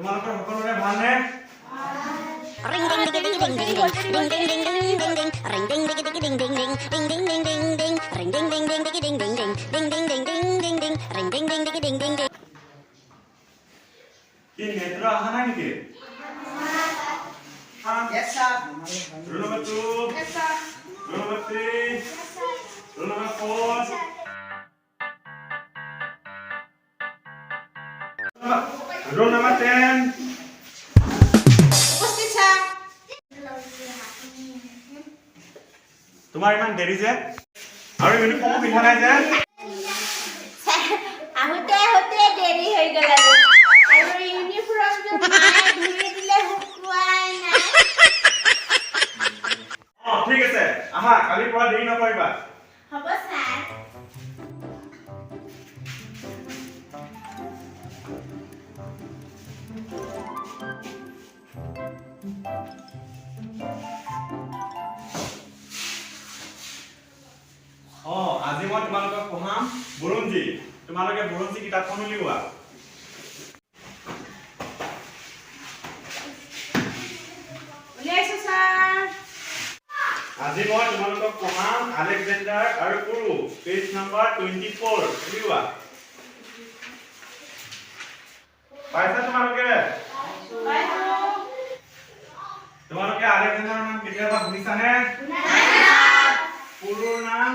তোমালোকৰ সকলোৰে ভালনে? Ring ding ding ding ding ding ding ding ding ding ding ding ring ding ding ding ding ding ding ding ding ding ding ding ring ding ding ding ding ding ding ding ding ding ding ding ding ring ding ding ding ding ding ding কি নেত্র আহা নাই নেকি? Yes, sir. Roll number 2. Yes, sir. Roll number 3. Yes, sir. Roll number 4. Roll number 10. উপস্থিত sir. তোমাৰ ইমান দেৰি যে আৰু ইউনিফৰ্ম পিন্ধা নাই যে আহোতে আহোতে দেৰি হৈ গ'ল আৰু ইউনিফৰ্মটো মায়ে ধুই দিলে শুকুৱাই নাই। ঠিক আছে আহা কালিৰ পৰা দেৰি নকৰিবা হ'ব স্যাৰ। আজি মই তোমালোকক পঢ়াম বুৰঞ্জী তোমালোকে বুৰঞ্জী কিতাপখন উলিওৱা উলিয়াইছো স্যাৰ। আজি মই তোমালোকক পঢ়াম আলেকজেণ্ডাৰ আৰু পুৰু পেজ নম্বৰ 24 উলিওৱা পাইছা তোমালোকে তোমালোকে আলেকজেণ্ডাৰৰ নাম কেতিয়াবা শুনিছানে পুৰুৰ নাম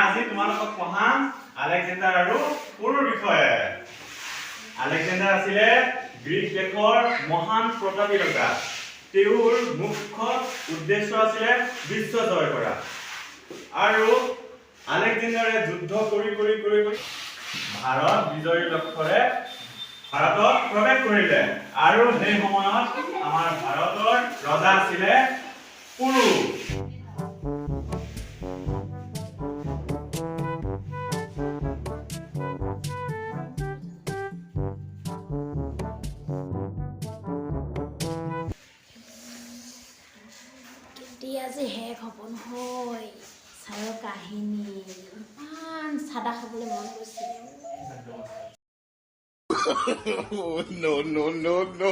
আজি তোমালোকক পঢ়াম আলেকজেণ্ডাৰ আৰু পুৰুৰ বিষয়ে আলেকজেণ্ডাৰ আছিলে গ্ৰীক দেশৰ মহান প্ৰতাপীৰতা তেওঁৰ মুখ্য উদ্দেশ্য আছিলে বিশ্ব জয় কৰা আৰু আলেকজেণ্ডাৰে যুদ্ধ কৰি ভাৰত বিজয়ীৰ লক্ষ্যৰে ভাৰতত প্ৰৱেশ কৰিলে আৰু সেই সময়ত আমাৰ ভাৰতৰ ৰজা আছিলে পুৰু আজি শেষ হ'ব নহয় ছাৰৰ কাহিনী ইমান চাদা খাবলৈ মন গৈছিল no, no, no, no.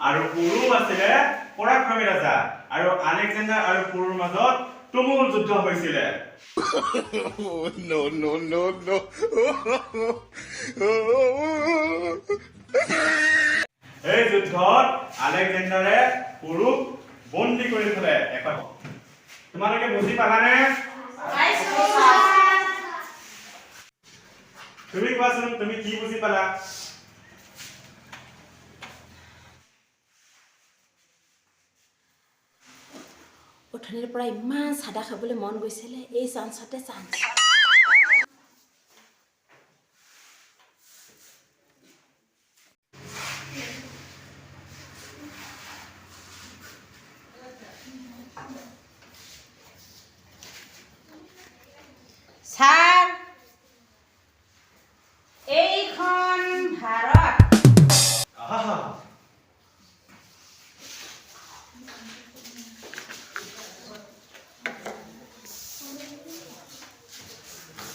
আৰু পুৰু আছিলে পৰাক্ৰমী ৰজা আৰু আলেকজেণ্ডাৰ আৰু পুৰুৰ মাজত তুমুল যুদ্ধ হৈছিল no, no, no, no. এই যুদ্ধত আলেকজেণ্ডাৰে পুৰুক বন্দী কৰি থলে তোমালোকে বুজি পালানে তুমি কোৱাচোন তুমি কি বুজি পালা উঠনিৰ পৰা ইমান চাদা খাবলৈ মন গৈছিলে এই চান্সতে চান্স স্যাৰ এইখন ভাৰত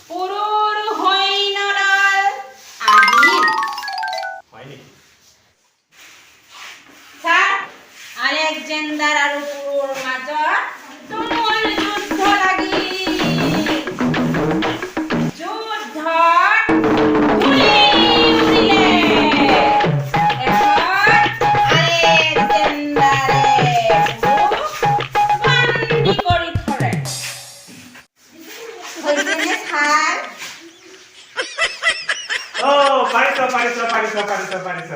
পুৰুৰ সৈন্যদল আহিল স্যাৰ আলেকজেণ্ডাৰ আৰু পুৰুৰ মাজত তুমুল যুদ্ধ লাগিল যুদ্ধত ধূলি উৰিলে আলেকজেণ্ডাৰে পুৰুক বন্দী কৰি থলে হৈছেনে স্যাৰ পাৰিছ